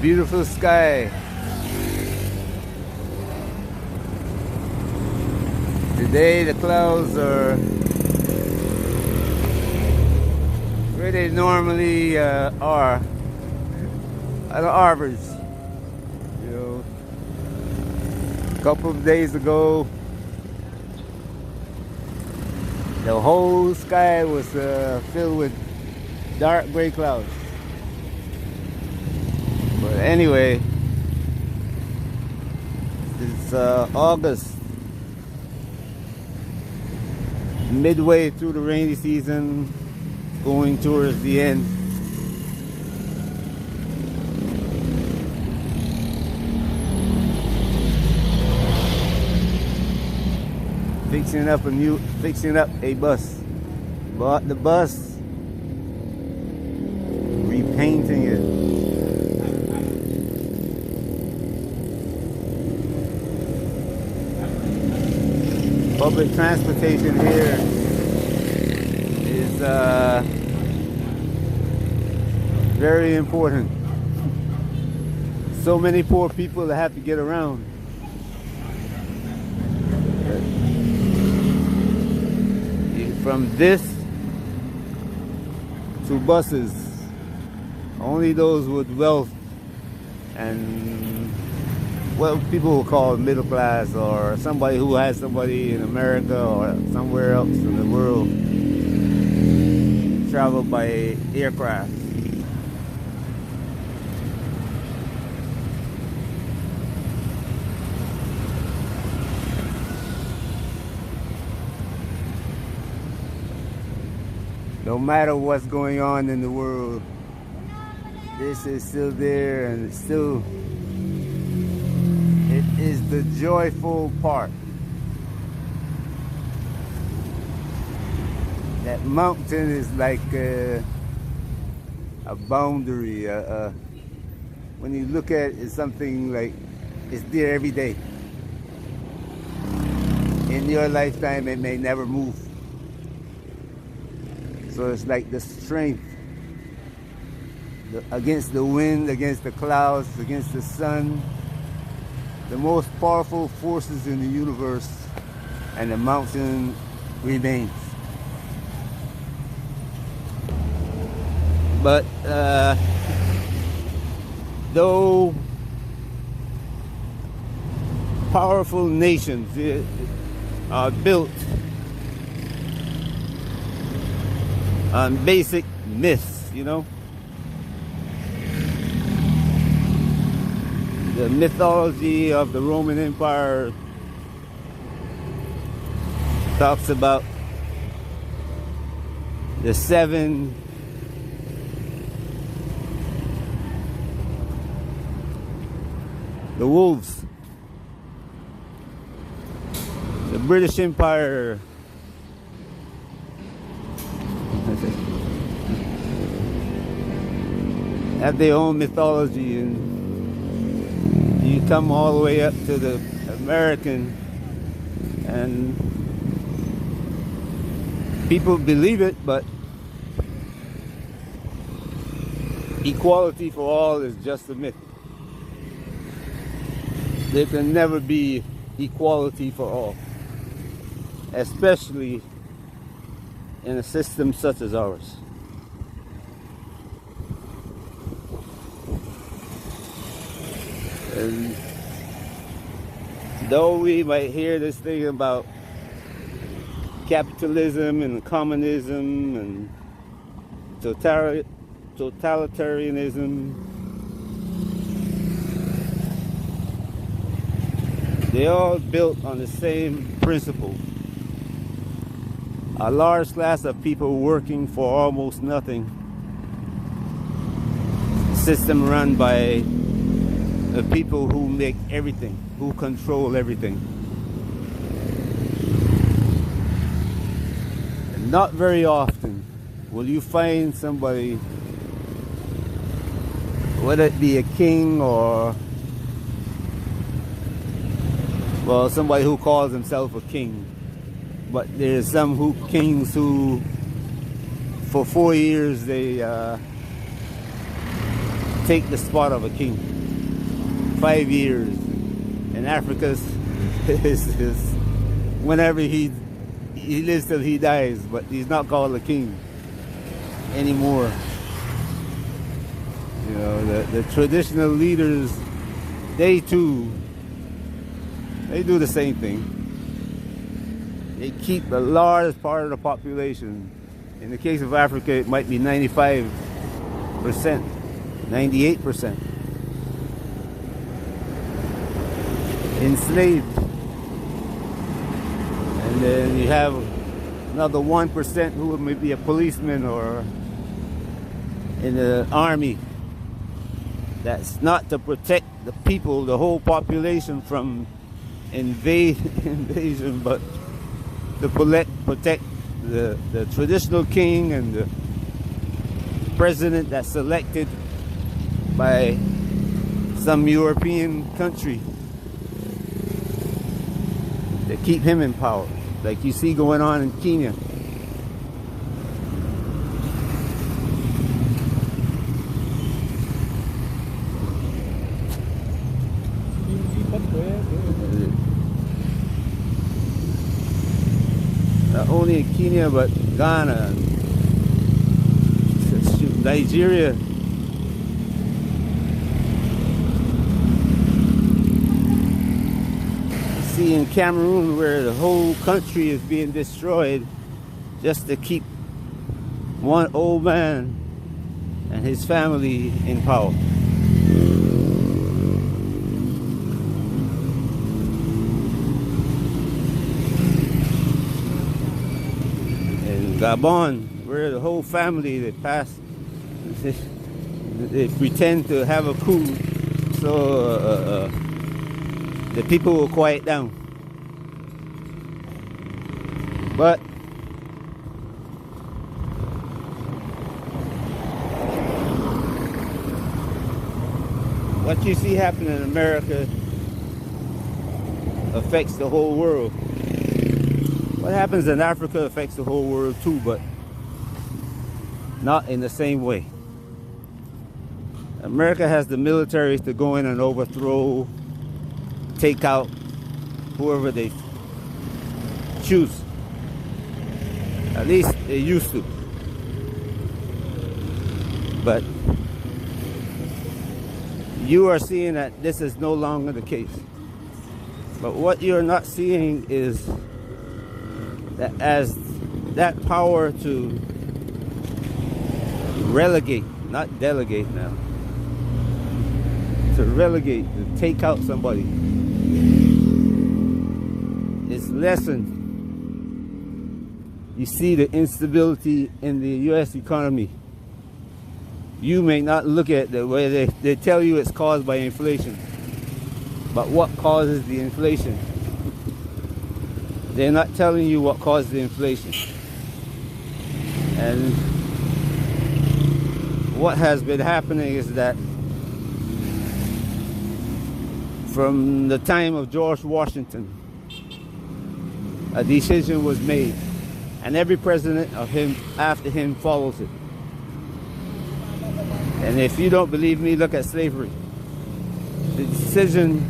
beautiful sky. Today the clouds are where they normally are at the average. You know, a couple of days ago, the whole sky was filled with dark gray clouds. But anyway, it's August, midway through the rainy season, going towards the end. Fixing up a bus. Bought the bus, repainting it. Public transportation here is very important. So many poor people that have to get around. From this to buses, only those with wealth and what people will call middle class, or somebody who has somebody in America or somewhere else in the world, travel by aircraft. No matter what's going on in the world, this is still there, and it's still, it is the joyful part. That mountain is like a boundary. When you look at it, it's something like it's there every day. In your lifetime, it may never move. So it's like the strength against the wind, against the clouds, against the sun. The most powerful forces in the universe, and the mountain remains. But though powerful nations are built on basic myths, you know. The mythology of the Roman Empire talks about the seven wolves. The British Empire have their own mythology, and you come all the way up to the American, and people believe it, but equality for all is just a myth. There can never be equality for all, especially in a system such as ours. And though we might hear this thing about capitalism and communism and totalitarianism, they all built on the same principle. A large class of people working for almost nothing. System run by the people who make everything, who control everything. And not very often will you find somebody, whether it be a king or, well, somebody who calls himself a king. But there's some kings who, for 4 years, they take the spot of a king. 5 years. And Africa's is whenever he lives till he dies, but he's not called a king anymore. You know, the traditional leaders, they too, they do the same thing. They keep a large part of the population. In the case of Africa, it might be 95%, 98% enslaved. And then you have another 1% who may be a policeman or in the army. That's not to protect the people, the whole population from invasion, but to protect the traditional king and the president that's selected by some European country to keep him in power, like you see going on in Kenya. Not only in Kenya, but Ghana, Nigeria. See in Cameroon where the whole country is being destroyed just to keep one old man and his family in power. Gabon, where the whole family they pretend to have a coup, so the people will quiet down. But what you see happen in America affects the whole world. What happens in Africa affects the whole world too, but not in the same way. America has the military to go in and overthrow, take out whoever they choose. At least they used to. But you are seeing that this is no longer the case. But what you're not seeing is that as that power to relegate, not delegate now, to relegate, to take out somebody, is lessened. You see the instability in the U.S. economy. You may not look at the way they tell you it's caused by inflation. But what causes the inflation? They're not telling you what caused the inflation. And what has been happening is that from the time of George Washington, a decision was made, and every president of him after him follows it. And if you don't believe me, look at slavery. The decision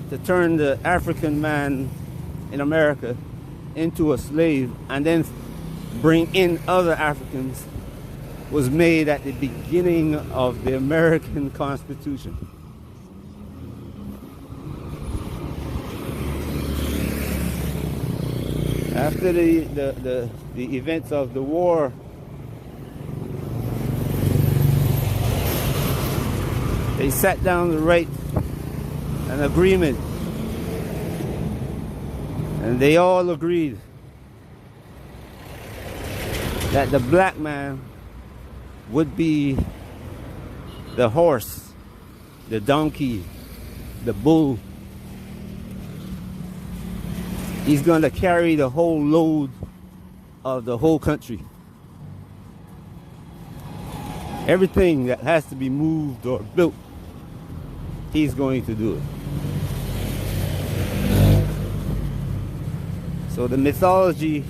to turn the African man in America into a slave and then bring in other Africans was made at the beginning of the American Constitution. After the events of the war, they sat down to write an agreement, and they all agreed that the black man would be the horse, the donkey, the bull. He's going to carry the whole load of the whole country. Everything that has to be moved or built, he's going to do it. So the mythology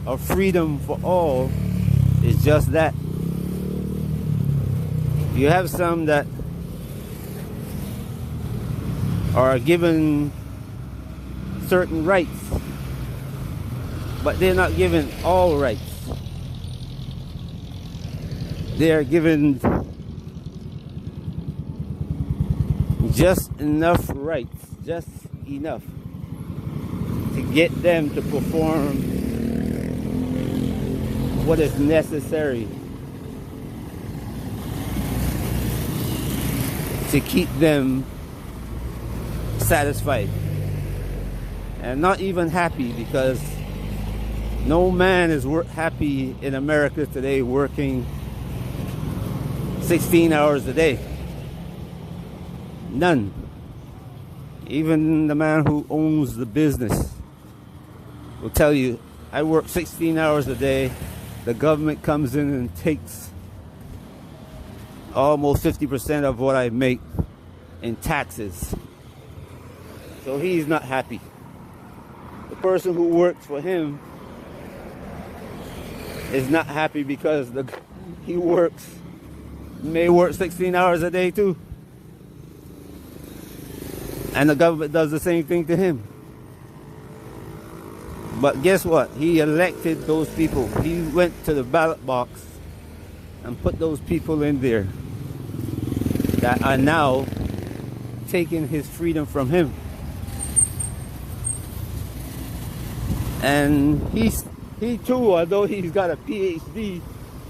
of freedom for all is just that. You have some that are given certain rights, but they're not given all rights. They are given just enough rights, just enough to get them to perform what is necessary to keep them satisfied and not even happy, because no man is happy in America today working 16 hours a day. None. Even the man who owns the business will tell you, I work 16 hours a day. The government comes in and takes almost 50% of what I make in taxes. So he's not happy. The person who works for him is not happy because he may work 16 hours a day too. And the government does the same thing to him. But guess what? He elected those people. He went to the ballot box and put those people in there that are now taking his freedom from him. And he too, although he's got a PhD,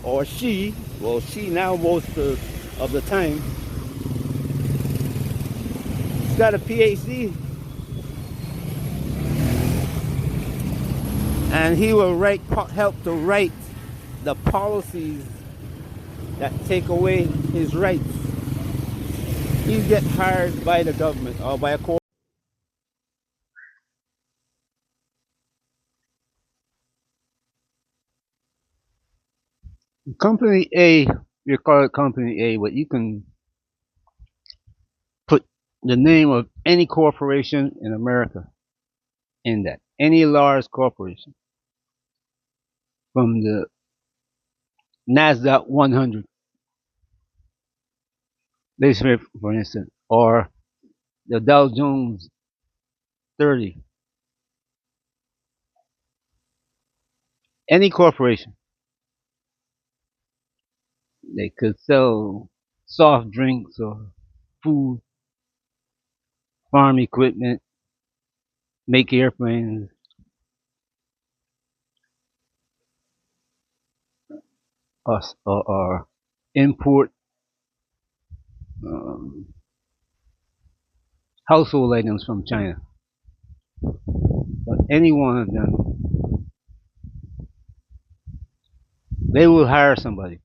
or she now most of the time, he's got a PhD. And he will help to write the policies that take away his rights. He gets hired by the government or by a court. Company A, you call it Company A, but you can put the name of any corporation in America in that. Any large corporation. From the NASDAQ 100, let's say, for instance, or the Dow Jones 30. Any corporation. They could sell soft drinks or food, farm equipment, make airplanes, or import household items from China. But any one of them, they will hire somebody.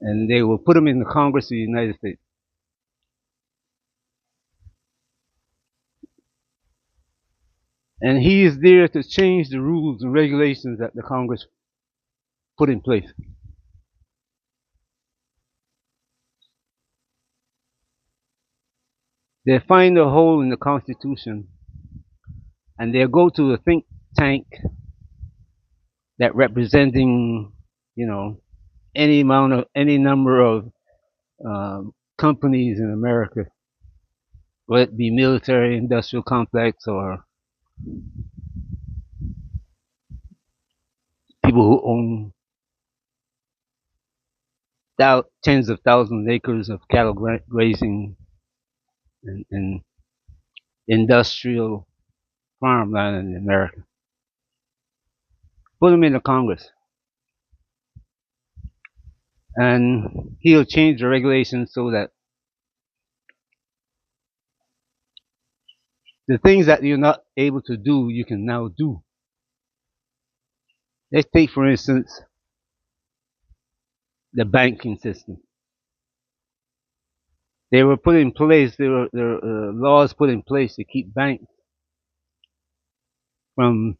And they will put them in the Congress of the United States. And he is there to change the rules and regulations that the Congress put in place. They find a hole in the Constitution and they'll go to a think tank that representing, any number of companies in America, whether it be military, industrial complex, or people who own tens of thousands of acres of cattle grazing and industrial farmland in America. Put them in the Congress. And he'll change the regulations so that the things that you're not able to do, you can now do. Let's take, for instance, the banking system. They were put in place, there were laws put in place to keep banks from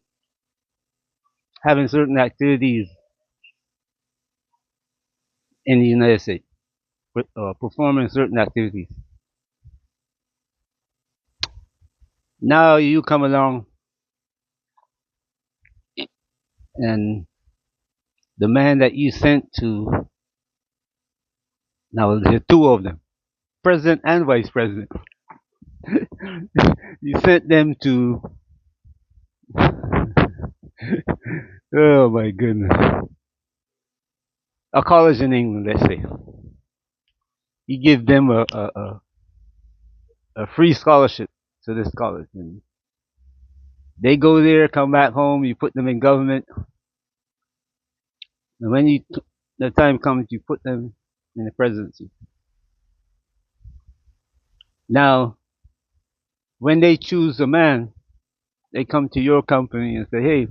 having certain activities in the United States, performing certain activities. Now you come along and the man that you sent to Now there are two of them, president and vice president. You sent them to, oh my goodness, a college in England, let's say. You give them a free scholarship to this college. And they go there, come back home, you put them in government. And when the time comes, you put them in the presidency. Now, when they choose a man, they come to your company and say, hey,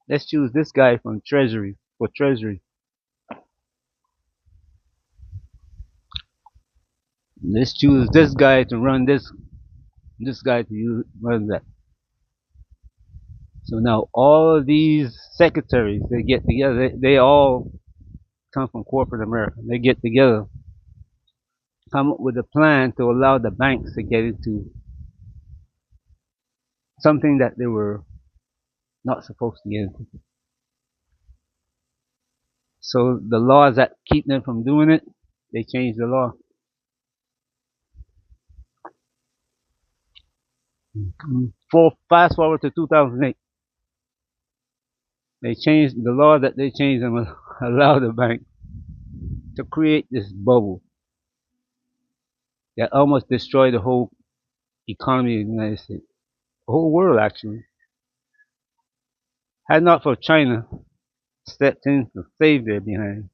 let's choose this guy from Treasury for Treasury. Let's choose this guy to run this guy to run that. So now all of these secretaries, they get together. They all come from corporate America. They get together, come up with a plan to allow the banks to get into something that they were not supposed to get into. So the laws that keep them from doing it, they change the law. Fast forward to 2008, they changed the law that they changed and allow the bank to create this bubble that almost destroyed the whole economy of the United States, the whole world actually. Had not for China stepped in to save their behind.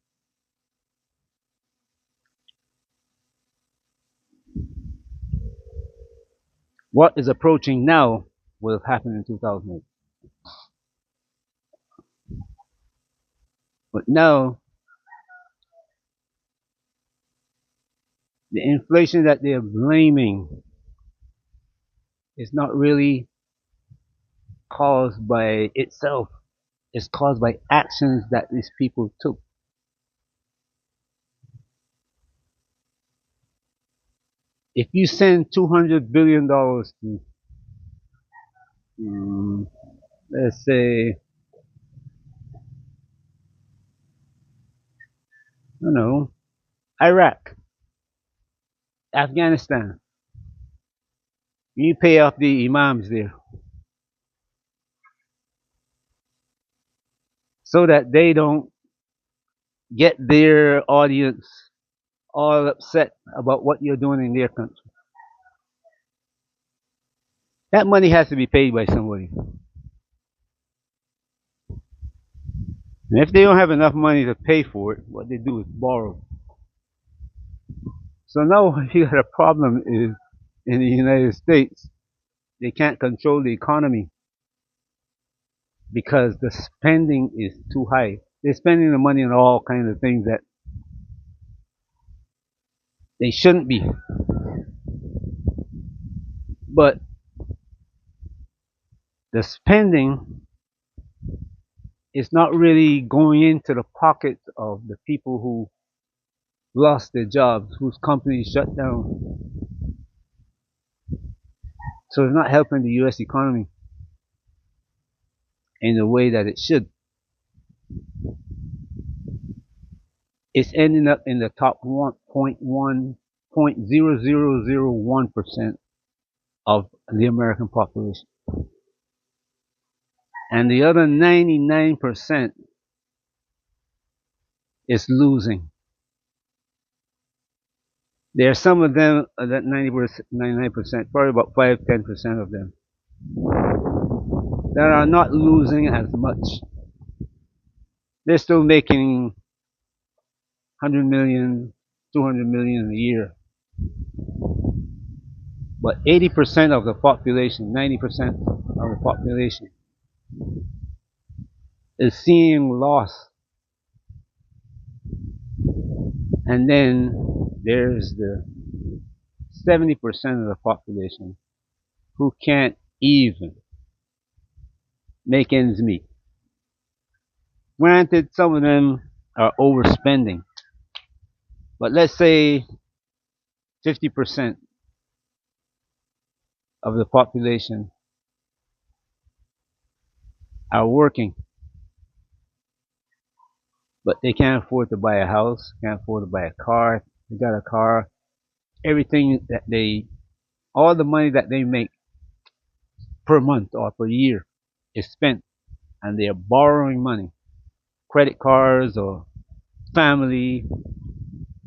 What is approaching now will have happened in 2008. But now, the inflation that they're blaming is not really caused by itself. It's caused by actions that these people took. If you send $200 billion to, let's say, I don't know, Iraq, Afghanistan, you pay off the imams there so that they don't get their audience all upset about what you're doing in their country. That money has to be paid by somebody. And if they don't have enough money to pay for it, what they do is borrow. So now you got a problem is in the United States, they can't control the economy because the spending is too high. They're spending the money on all kinds of things that they shouldn't be. But the spending is not really going into the pockets of the people who lost their jobs, whose companies shut down. So it's not helping the US economy in the way that it should. It's ending up in the top 1.0001% of the American population. And the other 99% is losing. There are some of them, that 99%, probably about 5-10% of them, that are not losing as much. They're still making 100 million, 200 million a year. But 80% of the population, 90% of the population is seeing loss. And then there's the 70% of the population who can't even make ends meet. Granted, some of them are overspending. But let's say 50% of the population are working, but they can't afford to buy a house, can't afford to buy a car, they got a car, everything that all the money that they make per month or per year is spent, and they are borrowing money, credit cards or family,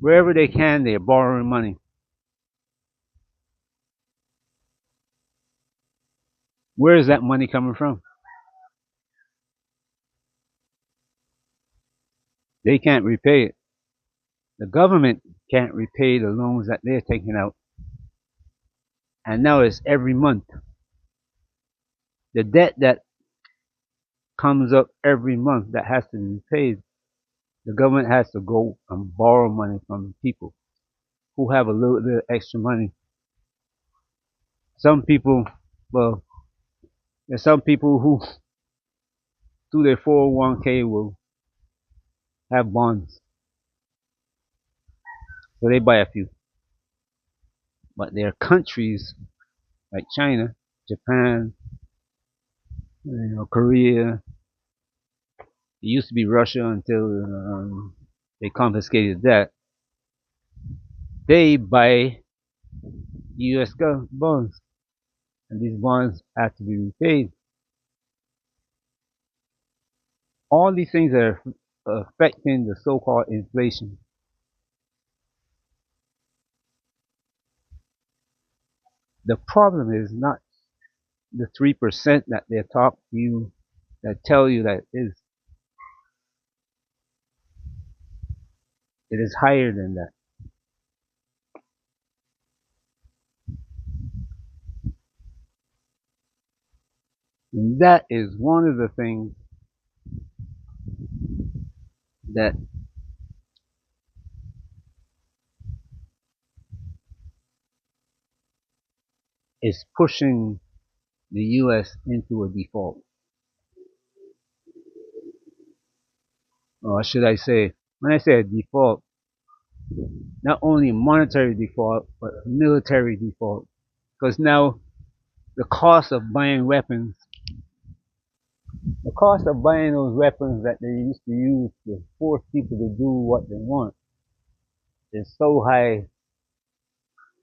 wherever they can, they are borrowing money. Where is that money coming from? They can't repay it. The government can't repay the loans that they're taking out, and now it's every month. The debt that comes up every month that has to be paid, the government has to go and borrow money from people who have a little bit of extra money. Some people, well, there's some people who, through their 401k, will have bonds, so they buy a few. But there are countries like China, Japan, Korea. It used to be Russia until they confiscated that. They buy U.S. bonds, and these bonds have to be repaid. All these things are affecting the so-called inflation. The problem is not the 3% that they talk to you, that tell you that it is higher than that. And that is one of the things that is pushing the U.S. into a default. Or should I say, when I say a default, not only monetary default, but military default. Because now the cost of buying weapons, the cost of buying those weapons that they used to use to force people to do what they want is so high.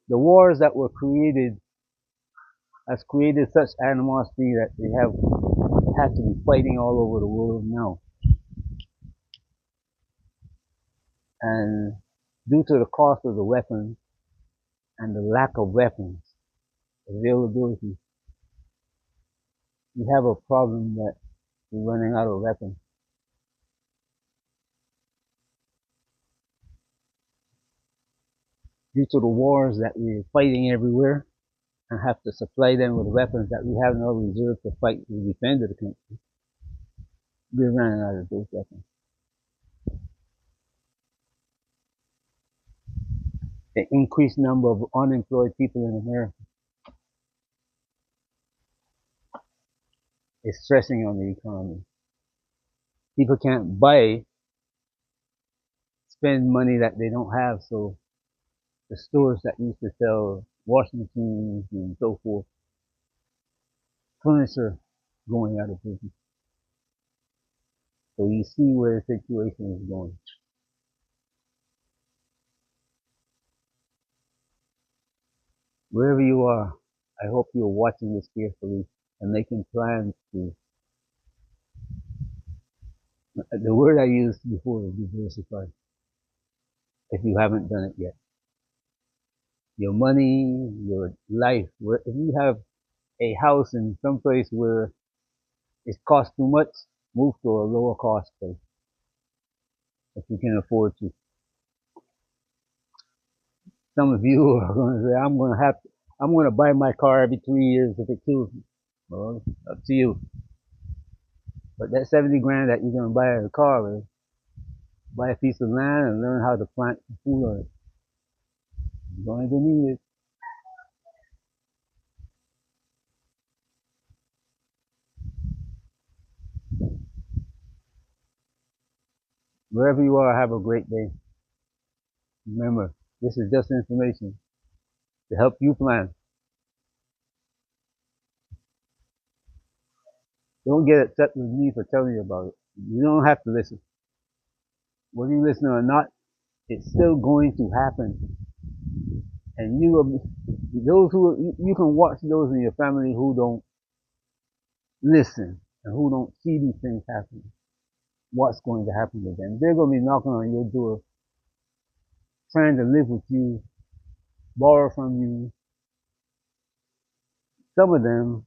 The wars that were created has created such animosity that they have had to be fighting all over the world now. And due to the cost of the weapons and the lack of weapons availability, we have a problem that we're running out of weapons. Due to the wars that we're fighting everywhere and have to supply them with weapons that we have no reserve to fight to defend the country, we're running out of those weapons. The increased number of unemployed people in America is stressing on the economy. People can't spend money that they don't have, so the stores that used to sell washing machines and so forth, furniture going out of business. So you see where the situation is going. Wherever you are, I hope you're watching this carefully and making plans to. The word I used before is diversify. If you haven't done it yet, your money, your life. Where if you have a house in some place where it costs too much, move to a lower cost place if you can afford to. Some of you are going to say, I'm going to buy my car every 3 years if it kills me. Well, up to you. But that 70 grand that you're going to buy a car with, buy a piece of land and learn how to plant food on it. You're going to need it. Wherever you are, have a great day. Remember, this is just information to help you plan. Don't get upset with me for telling you about it. You don't have to listen. Whether you listen or not, It's still going to happen. And those who, you can watch those in your family who don't listen and who don't see these things happening. What's going to happen to them? They're going to be knocking on your door, trying to live with you, borrow from you. Some of them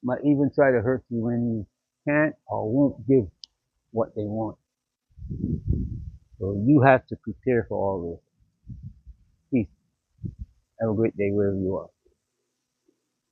might even try to hurt you when you can't or won't give what they want. So you have to prepare for all this. Peace. Have a great day wherever you are.